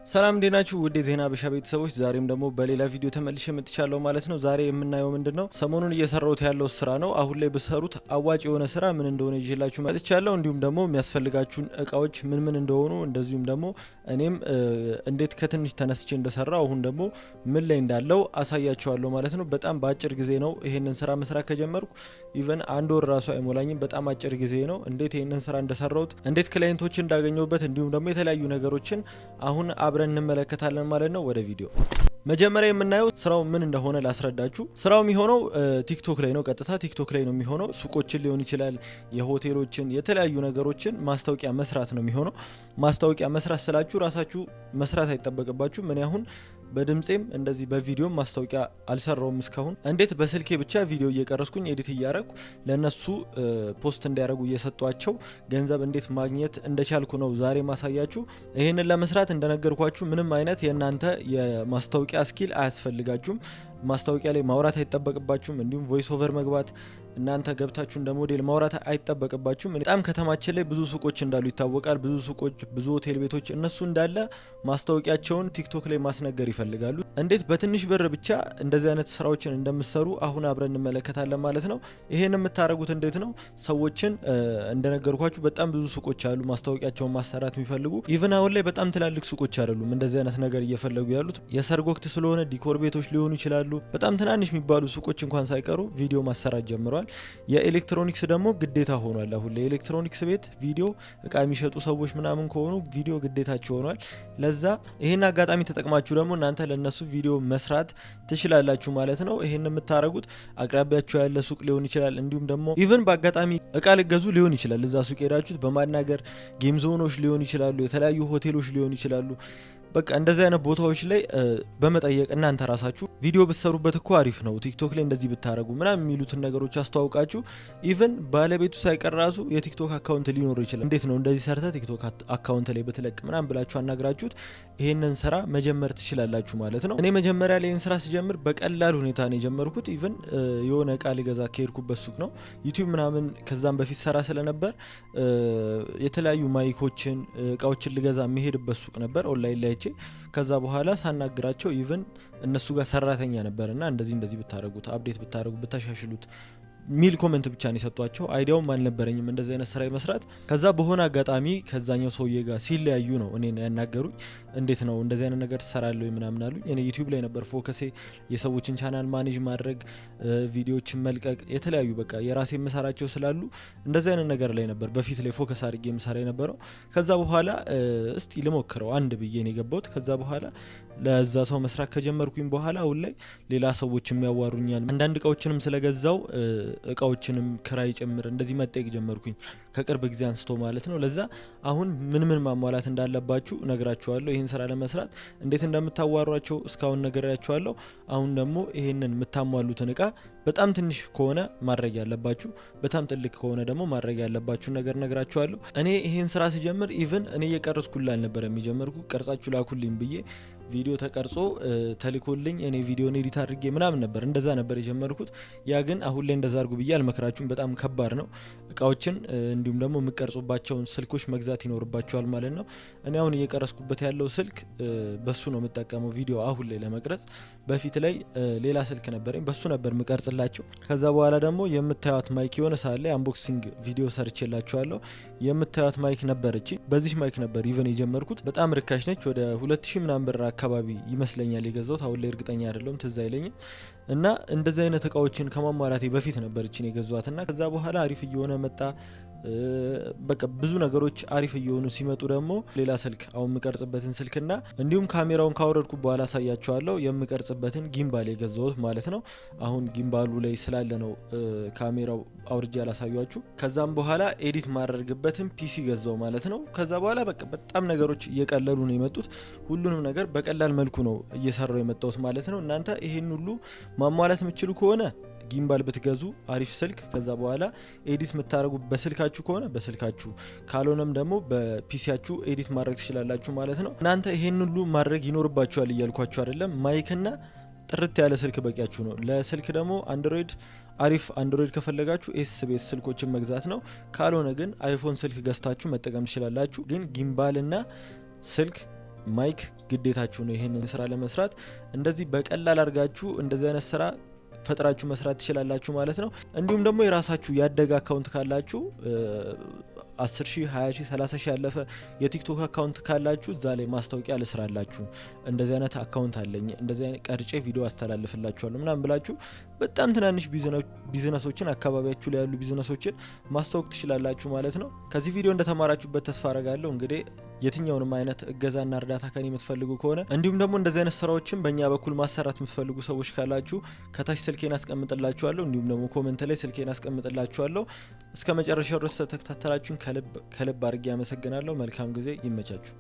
ሰላም እንዴናችሁ ውድ የዜና ሀበሻ ቤተሰቦች፣ ዛሬም ደግሞ በሌላ ቪዲዮ ተመልሼ መጥቻለሁ ማለት ነው። ዛሬ የምናየው ምንድነው ሰሞኑን እየሰራሁት ያለው ስራ ነው። አሁን ላይ በሰሩት አዋጭ የሆነ ስራ ምን እንደሆነ ይዤላችሁ መጥቻለሁ። እንዲሁም ደግሞ የሚያስፈልጋችሁን እቃዎች ምን እንደሆኑ፣ እንደዚሁም ደግሞ እኔም እንዴት ከትንሽ ተነስቼ እንደሰራው አሁን ደግሞ ምን ላይ እንዳለው አሳያችኋለሁ ማለት ነው። በጣም በአጭር ጊዜ ነው ይሄንን ስራ መስራት ከጀመርኩ ኢቨን አንድ ወር ራሱ አይሞላኝም። በጣም አጭር ጊዜ ነው። እንዴት ይሄንን ስራ እንደሰራሁት፣ እንዴት ክላይንቶችን እንዳገኘሁበት፣ እንዲሁም ደግሞ የተለያዩ ነገሮችን አሁን አብረን እንመለከታለን ማለት ነው። ወደ ቪዲዮ መጀመሪያ የምናየው ስራው ምን እንደሆነ ላስረዳችሁ። ስራው የሚሆነው ቲክቶክ ላይ ነው። ቀጥታ ቲክቶክ ላይ ነው የሚሆነው። ሱቆችን ሊሆን ይችላል፣ የሆቴሎችን፣ የተለያዩ ነገሮችን ማስታወቂያ መስራት ነው የሚሆነው። ማስታወቂያ መስራት ስላችሁ ራሳችሁ መስራት አይጠበቅባችሁ። ምን ያሁን በድምጼም እንደዚህ በቪዲዮም ማስታወቂያ አልሰራውም እስካሁን። እንዴት በስልኬ ብቻ ቪዲዮ እየቀረስኩኝ ኤዲት እያረኩ ለነሱ ፖስት እንዲያረጉ እየሰጧቸው ገንዘብ እንዴት ማግኘት እንደቻልኩ ነው ዛሬ ማሳያችሁ። ይህንን ለመስራት እንደነገርኳችሁ ምንም አይነት የእናንተ የማስታወቂያ ስኪል አያስፈልጋችሁም። ማስታወቂያ ላይ ማውራት አይጠበቅባችሁም። እንዲሁም ቮይስ ኦቨር መግባት እናንተ ገብታችሁ እንደ ሞዴል ማውራት አይጠበቅባችሁም። በጣም ከተማችን ላይ ብዙ ሱቆች እንዳሉ ይታወቃል። ብዙ ሱቆች፣ ብዙ ሆቴል ቤቶች እነሱ እንዳለ ማስታወቂያቸውን ቲክቶክ ላይ ማስነገር ይፈልጋሉ። እንዴት በትንሽ ብር ብቻ እንደዚህ አይነት ስራዎችን እንደምትሰሩ አሁን አብረን እንመለከታለን ማለት ነው። ይሄን የምታደርጉት እንዴት ነው? ሰዎችን እንደነገርኳችሁ በጣም ብዙ ሱቆች አሉ ማስታወቂያቸውን ማሰራት የሚፈልጉ። ኢቭን አሁን ላይ በጣም ትላልቅ ሱቆች አይደሉም እንደዚህ አይነት ነገር እየፈለጉ ያሉት። የሰርግ ወቅት ስለሆነ ዲኮር ቤቶች ሊሆኑ ይችላሉ። በጣም ትናንሽ የሚባሉ ሱቆች እንኳን ሳይቀሩ ቪዲዮ ማሰራት ጀምረዋል። የኤሌክትሮኒክስ ደግሞ ግዴታ ሆኗል። አሁን ላይ ኤሌክትሮኒክስ ቤት ቪዲዮ እቃ የሚሸጡ ሰዎች ምናምን ከሆኑ ቪዲዮ ግዴታቸው ሆኗል። ለዛ ይሄን አጋጣሚ ተጠቅማችሁ ደግሞ እናንተ ለነሱ ቪዲዮ መስራት ትችላላችሁ ማለት ነው። ይሄን የምታረጉት አቅራቢያችሁ ያለ ሱቅ ሊሆን ይችላል። እንዲሁም ደግሞ ኢቭን በአጋጣሚ እቃ ልገዙ ሊሆን ይችላል። እዛ ሱቅ ሄዳችሁት በማናገር ጌም ዞኖች ሊሆን ይችላሉ፣ የተለያዩ ሆቴሎች ሊሆን ይችላሉ። በቃ እንደዚህ አይነት ቦታዎች ላይ በመጠየቅ እናንተ ራሳችሁ ቪዲዮ ብትሰሩበት እኮ አሪፍ ነው፣ ቲክቶክ ላይ እንደዚህ ብታረጉ ምናምን የሚሉትን ነገሮች አስተዋውቃችሁ ኢቭን ባለቤቱ ሳይቀር ራሱ የቲክቶክ አካውንት ሊኖር ይችላል። እንዴት ነው እንደዚህ ሰርተ ቲክቶክ አካውንት ላይ ብትለቅ ምናምን ብላችሁ አናግራችሁት ይሄንን ስራ መጀመር ትችላላችሁ ማለት ነው። እኔ መጀመሪያ ላይ ይህን ስራ ስጀምር በቀላል ሁኔታ ነው የጀመርኩት። ኢቭን የሆነ እቃ ሊገዛ ከሄድኩበት ሱቅ ነው ዩቲዩብ ምናምን ከዛም በፊት ሰራ ስለነበር የተለያዩ ማይኮችን እቃዎችን ልገዛ የሚሄድበት ሱቅ ነበር ኦንላይን ላይ። ከዛ በኋላ ሳናግራቸው ኢቭን እነሱ ጋር ሰራተኛ ነበርና እንደዚህ ብታረጉት፣ አፕዴት ብታረጉት፣ ብታሻሽሉት ሚል ኮሜንት ብቻ ነው የሰጧቸው። አይዲያውም አልነበረኝም እንደዚህ አይነት ስራ መስራት። ከዛ በሆነ አጋጣሚ ከዛኛው ሰውዬ ጋር ሲለያዩ ነው እኔ ያናገሩኝ። እንዴት ነው እንደዚህ አይነት ነገር ትሰራለህ ወይ ምናምን አሉኝ። እኔ ዩቲዩብ ላይ ነበር ፎከሴ፣ የሰዎችን ቻናል ማኔጅ ማድረግ፣ ቪዲዮዎችን መልቀቅ፣ የተለያዩ በቃ የራሴ የምሰራቸው ስላሉ እንደዚህ አይነት ነገር ላይ ነበር በፊት ላይ ፎከስ አድርጌ የምሰራ የነበረው። ከዛ በኋላ እስቲ ልሞክረው አንድ ብዬ ነው የገባሁት። ከዛ በኋላ ለዛ ሰው መስራት ከጀመርኩኝ በኋላ አሁን ላይ ሌላ ሰዎች የሚያዋሩኛል። አንዳንድ እቃዎችንም ስለገዛው እቃዎችንም ክራይ ጭምር እንደዚህ መጠየቅ ጀመርኩኝ ከቅርብ ጊዜ አንስቶ ማለት ነው። ለዛ አሁን ምን ማሟላት እንዳለባችሁ ነግራችኋለሁ። ይህን ስራ ለመስራት እንዴት እንደምታዋሯቸው እስካሁን ነግራችኋለሁ። አሁን ደግሞ ይሄንን የምታሟሉትን እቃ በጣም ትንሽ ከሆነ ማድረግ ያለባችሁ፣ በጣም ትልቅ ከሆነ ደግሞ ማድረግ ያለባችሁ ነገር ነግራችኋለሁ። እኔ ይሄን ስራ ሲጀምር ኢቭን እኔ እየቀረስኩላ አልነበረም የጀመርኩ። ቀርጻችሁ ላኩልኝ ብዬ ቪዲዮ ተቀርጾ ተልኮልኝ እኔ ቪዲዮን ኤዲት አድርጌ ምናምን ነበር እንደዛ ነበር የጀመርኩት። ያ ግን አሁን ላይ እንደዛ አድርጉ ብዬ አልመክራችሁም። በጣም ከባድ ነው። እቃዎችን እንዲሁም ደግሞ የምቀርጹባቸውን ስልኮች መግዛት ይኖርባቸዋል ማለት ነው። እኔ አሁን እየቀረስኩበት ያለው ስልክ በሱ ነው የምጠቀመው ቪዲዮ አሁን ላይ ለመቅረጽ። በፊት ላይ ሌላ ስልክ ነበረኝ፣ በሱ ነበር የምቀርጽላቸው። ከዛ በኋላ ደግሞ የምታዩት ማይክ የሆነ ሰዓት ላይ አንቦክሲንግ ቪዲዮ ሰርቼላችኋለሁ። የምታዩት ማይክ ነበረች። በዚህ ማይክ ነበር ኢቨን የጀመርኩት። በጣም ርካሽ ነች። ወደ 2000 ምናምን ብር አካባቢ ይመስለኛል የገዛሁት። አሁን ላይ እርግጠኛ አይደለሁም፣ ትዝ አይለኝም። እና እንደዚህ አይነት እቃዎችን ከማሟላቴ በፊት ነበር እቺን የገዛዋትና ከዛ በኋላ አሪፍ እየሆነ መጣ። በቃ ብዙ ነገሮች አሪፍ እየሆኑ ሲመጡ ደግሞ ሌላ ስልክ አሁን የምቀርጽበትን ስልክና እንዲሁም ካሜራውን ካወረድኩ በኋላ አሳያችኋለሁ የምቀርጽበትን ጊምባል የገዛሁት ማለት ነው። አሁን ጊምባሉ ላይ ስላለ ነው ካሜራው አውርጄ ያላሳያችሁ። ከዛም በኋላ ኤዲት ማድረግበትን ፒሲ ገዛው ማለት ነው። ከዛ በኋላ በቃ በጣም ነገሮች እየቀለሉ ነው የመጡት። ሁሉንም ነገር በቀላል መልኩ ነው እየሰራው የመጣሁት ማለት ነው። እናንተ ይሄን ሁሉ ማሟላት የምትችሉ ከሆነ ጊምባል ብትገዙ አሪፍ ስልክ። ከዛ በኋላ ኤዲት የምታደርጉ በስልካችሁ ከሆነ በስልካችሁ፣ ካልሆነም ደግሞ በፒሲያችሁ ኤዲት ማድረግ ትችላላችሁ ማለት ነው። እናንተ ይሄን ሁሉ ማድረግ ይኖርባችኋል እያልኳችሁ አይደለም። ማይክና ጥርት ያለ ስልክ በቂያችሁ ነው። ለስልክ ደግሞ አንድሮይድ አሪፍ አንድሮይድ ከፈለጋችሁ ኤስ ስልኮችን መግዛት ነው። ካልሆነ ግን አይፎን ስልክ ገዝታችሁ መጠቀም ትችላላችሁ። ግን ጊምባልና ስልክ ማይክ ግዴታችሁ ነው ይሄንን ስራ ለመስራት። እንደዚህ በቀላል አድርጋችሁ እንደዚህ አይነት ስራ ፈጥራችሁ መስራት ትችላላችሁ ማለት ነው። እንዲሁም ደግሞ የራሳችሁ ያደገ አካውንት ካላችሁ 10,000 20,000 30,000 ያለፈ የቲክቶክ አካውንት ካላችሁ እዛ ላይ ማስታወቂያ ልስራላችሁ፣ እንደዚህ አይነት አካውንት አለኝ፣ እንደዚህ አይነት ቀርጬ ቪዲዮ አስተላልፍላችኋለሁ ምናምን ብላችሁ በጣም ትናንሽ ቢዝነሶችን አካባቢያችሁ ላይ ያሉ ቢዝነሶችን ማስታወቅ ትችላላችሁ ማለት ነው። ከዚህ ቪዲዮ እንደተማራችሁበት ተስፋ አረጋለሁ። እንግዲህ የትኛውንም አይነት እገዛና እርዳታ ከኔ የምትፈልጉ ከሆነ እንዲሁም ደግሞ እንደዚህ አይነት ስራዎችን በእኛ በኩል ማሰራት የምትፈልጉ ሰዎች ካላችሁ ከታች ስልኬን አስቀምጥላችኋለሁ፣ እንዲሁም ደግሞ ኮሜንት ላይ ስልኬን አስቀምጥላችኋለሁ። እስከ መጨረሻው ድረስ ተከታተላችሁን ከልብ አድርጌ አመሰግናለሁ። መልካም ጊዜ፣ ይመቻችሁ።